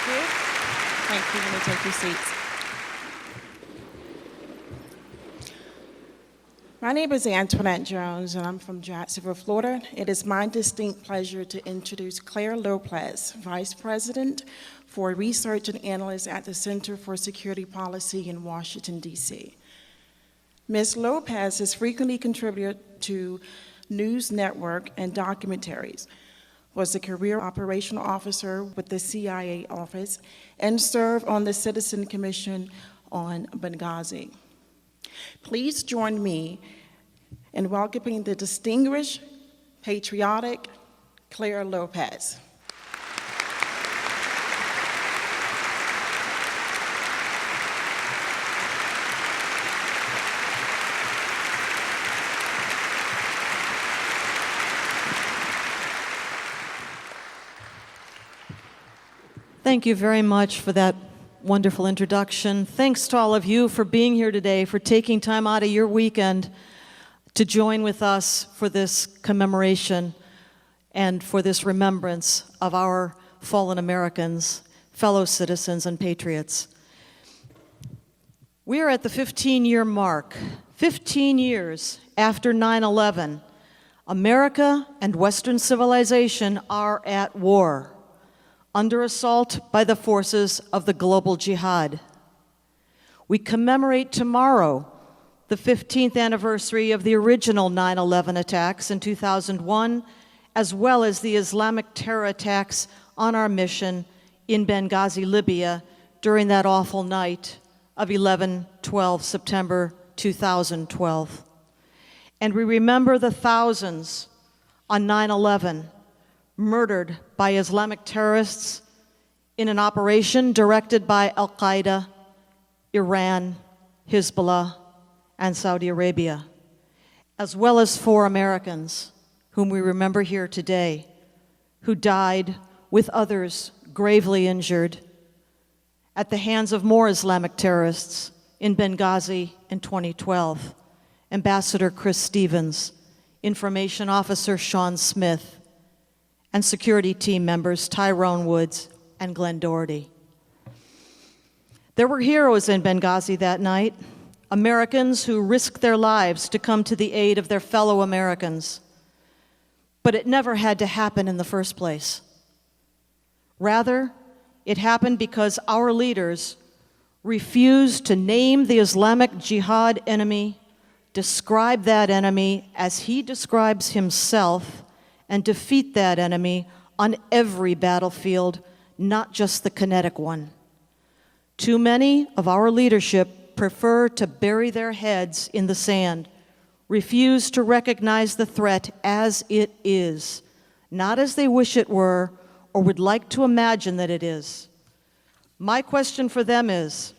you. Thank you. You may take your seats. My name is Antoinette Jones, and I'm from Jacksonville, Florida. It is my distinct pleasure to introduce Clare Lopez, Vice President for Research and Analyst at the Center for Security Policy in Washington, D.C. Ms. Lopez has frequently contributed to news network and documentaries, was a career operational officer with the CIA office, and served on the Citizen Commission on Benghazi. Please join me in welcoming the distinguished, patriotic Clare Lopez. Thank you very much for that wonderful introduction. Thanks to all of you for being here today, for taking time out of your weekend to join with us for this commemoration and for this remembrance of our fallen Americans, fellow citizens, and patriots. We are at the 15-year mark. 15 years after 9/11, America and Western civilization are at war, under assault by the forces of the global jihad. We commemorate tomorrow the 15th anniversary of the original 9/11 attacks in 2001, as well as the Islamic terror attacks on our mission in Benghazi, Libya, during that awful night of 11/12 September 2012. And we remember the thousands on 9/11 murdered by Islamic terrorists in an operation directed by Al-Qaeda, Iran, Hezbollah, and Saudi Arabia, as well as 4 Americans whom we remember here today, who died with others gravely injured at the hands of more Islamic terrorists in Benghazi in 2012. Ambassador Chris Stevens, Information Officer Sean Smith, and security team members Tyrone Woods and Glenn Doherty. There were heroes in Benghazi that night, Americans who risked their lives to come to the aid of their fellow Americans. But it never had to happen in the first place. Rather, it happened because our leaders refused to name the Islamic Jihad enemy, describe that enemy as he describes himself, and defeat that enemy on every battlefield, not just the kinetic one. Too many of our leadership prefer to bury their heads in the sand, refuse to recognize the threat as it is, not as they wish it were or would like to imagine that it is. My question for them is,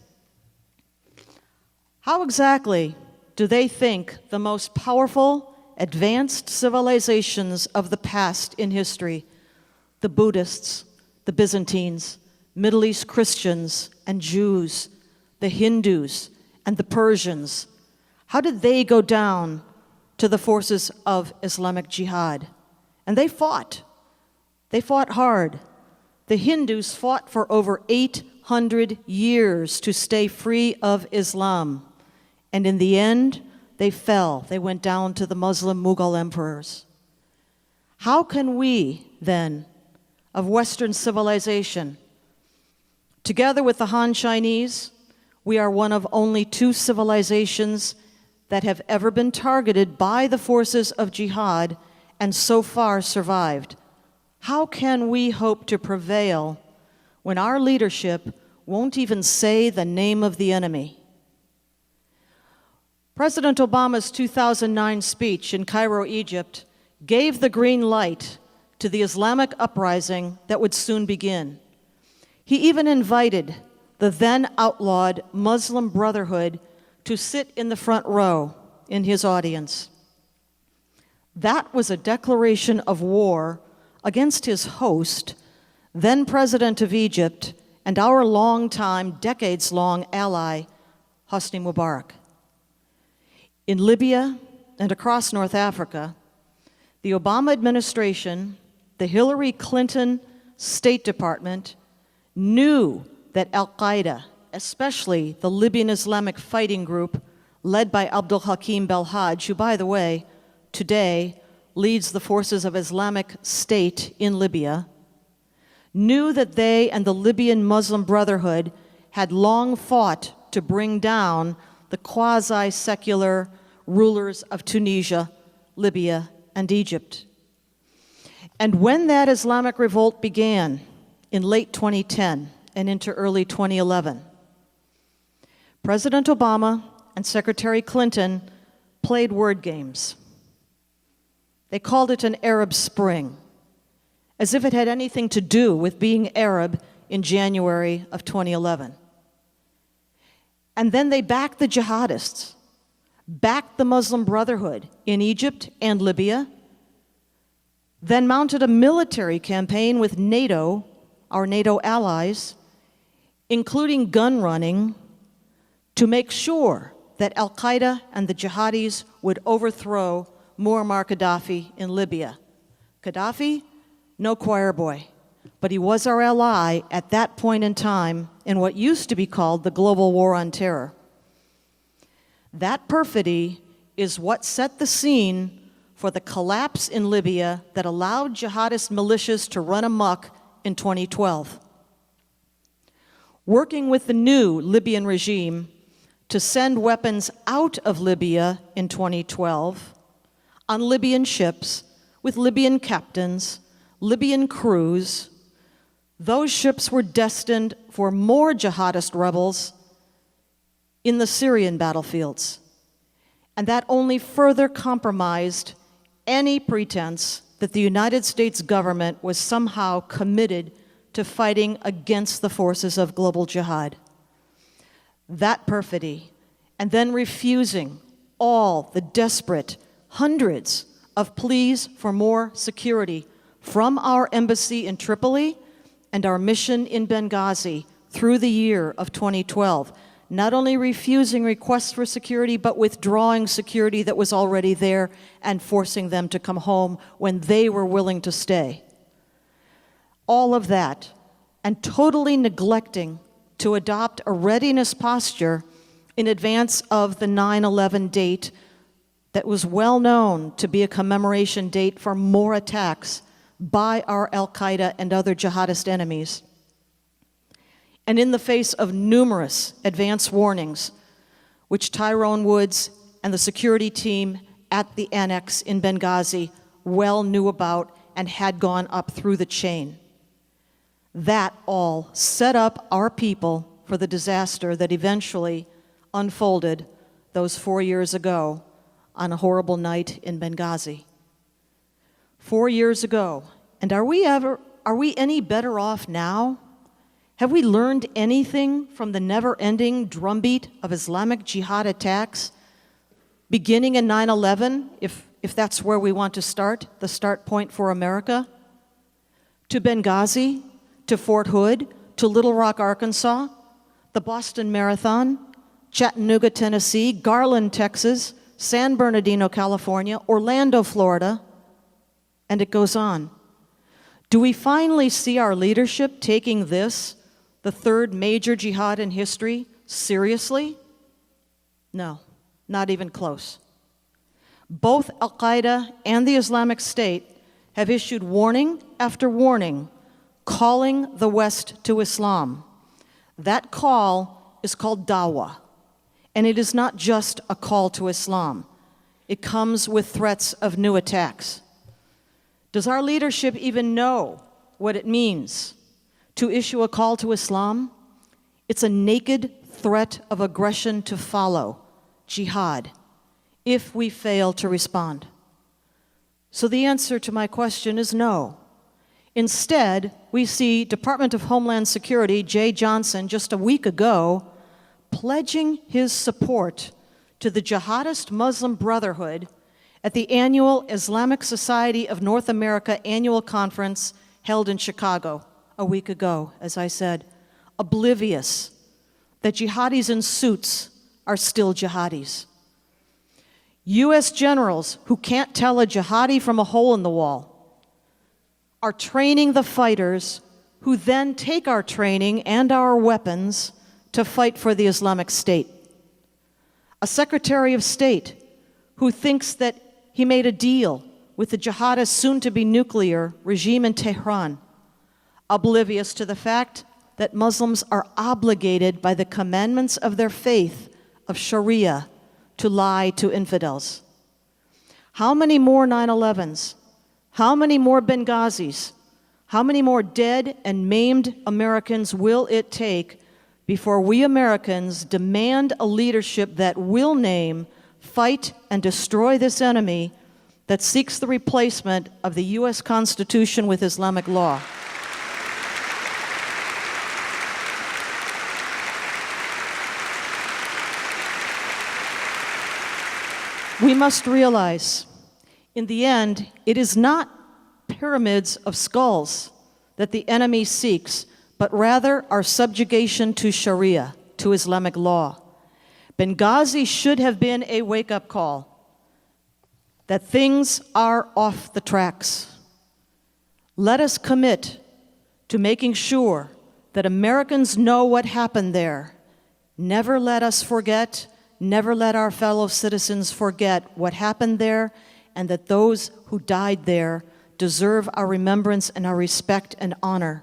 how exactly do they think the most powerful, advanced civilizations of the past in history, the Buddhists, the Byzantines, Middle East Christians and Jews, the Hindus and the Persians, how did they go down to the forces of Islamic Jihad? And they fought. They fought hard. The Hindus fought for over 800 years to stay free of Islam. And in the end, they fell. They went down to the Muslim Mughal emperors. How can we, then, of Western civilization, together with the Han Chinese, we are one of only 2 civilizations that have ever been targeted by the forces of jihad and so far survived. How can we hope to prevail when our leadership won't even say the name of the enemy? President Obama's 2009 speech in Cairo, Egypt, gave the green light to the Islamic uprising that would soon begin. He even invited the then outlawed Muslim Brotherhood to sit in the front row in his audience. That was a declaration of war against his host, then President of Egypt, and our longtime, decades-long ally, Hosni Mubarak. In Libya and across North Africa, the Obama administration, the Hillary Clinton State Department, knew that Al-Qaeda, especially the Libyan Islamic Fighting Group led by Abdul Hakim Belhaj, who, by the way, today leads the forces of Islamic State in Libya, knew that they and the Libyan Muslim Brotherhood had long fought to bring down the quasi-secular rulers of Tunisia, Libya, and Egypt. And when that Islamic revolt began in late 2010 and into early 2011, President Obama and Secretary Clinton played word games. They called it an Arab Spring, as if it had anything to do with being Arab in January of 2011. And then they backed the jihadists, backed the Muslim Brotherhood in Egypt and Libya, then mounted a military campaign with NATO, our NATO allies, including gun running, to make sure that Al-Qaeda and the jihadis would overthrow Muammar Gaddafi in Libya. Gaddafi, no choir boy, but he was our ally at that point in time in what used to be called the global war on terror. That perfidy is what set the scene for the collapse in Libya that allowed jihadist militias to run amok in 2012. Working with the new Libyan regime to send weapons out of Libya in 2012 on Libyan ships with Libyan captains, Libyan crews, those ships were destined for more jihadist rebels in the Syrian battlefields. And that only further compromised any pretense that the United States government was somehow committed to fighting against the forces of global jihad. That perfidy, and then refusing all the desperate hundreds of pleas for more security from our embassy in Tripoli and our mission in Benghazi through the year of 2012, not only refusing requests for security, but withdrawing security that was already there and forcing them to come home when they were willing to stay. All of that, and totally neglecting to adopt a readiness posture in advance of the 9/11 date that was well known to be a commemoration date for more attacks by our Al-Qaeda and other jihadist enemies. And in the face of numerous advance warnings, which Tyrone Woods and the security team at the annex in Benghazi well knew about and had gone up through the chain, that all set up our people for the disaster that eventually unfolded those 4 years ago on a horrible night in Benghazi. 4 years ago, and are we any better off now? Have we learned anything from the never-ending drumbeat of Islamic Jihad attacks beginning in 9/11, if that's where we want to start, the start point for America? To Benghazi, to Fort Hood, to Little Rock, Arkansas, the Boston Marathon, Chattanooga, Tennessee, Garland, Texas, San Bernardino, California, Orlando, Florida, and it goes on. Do we finally see our leadership taking this, the third major jihad in history, seriously? No, not even close. Both Al-Qaeda and the Islamic State have issued warning after warning, calling the West to Islam. That call is called dawah, and it is not just a call to Islam. It comes with threats of new attacks. Does our leadership even know what it means to issue a call to Islam? It's a naked threat of aggression to follow, jihad, if we fail to respond. So the answer to my question is no. Instead, we see Department of Homeland Security, Jay Johnson, just a week ago, pledging his support to the jihadist Muslim Brotherhood at the annual Islamic Society of North America annual conference held in Chicago a week ago, as I said, oblivious that jihadis in suits are still jihadis. U.S. generals who can't tell a jihadi from a hole in the wall are training the fighters who then take our training and our weapons to fight for the Islamic State. A Secretary of State who thinks that he made a deal with the jihadist, soon-to-be nuclear regime in Tehran, oblivious to the fact that Muslims are obligated by the commandments of their faith of Sharia to lie to infidels. How many more 9/11s? How many more Benghazis? How many more dead and maimed Americans will it take before we Americans demand a leadership that will name, fight, and destroy this enemy that seeks the replacement of the U.S. Constitution with Islamic law? We must realize, in the end, it is not pyramids of skulls that the enemy seeks, but rather our subjugation to Sharia, to Islamic law. Benghazi should have been a wake-up call that things are off the tracks. Let us commit to making sure that Americans know what happened there. Never let us forget, never let our fellow citizens forget what happened there, and that those who died there deserve our remembrance and our respect and honor.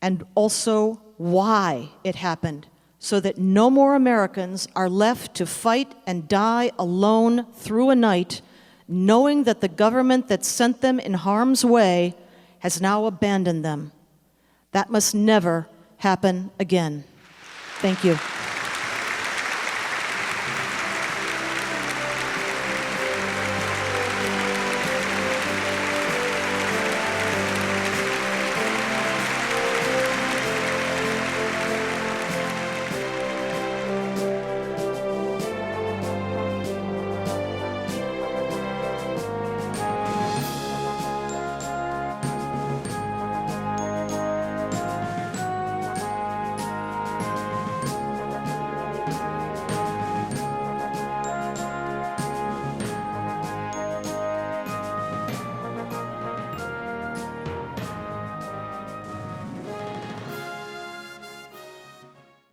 And also why it happened, so that no more Americans are left to fight and die alone through a night, knowing that the government that sent them in harm's way has now abandoned them. That must never happen again. Thank you.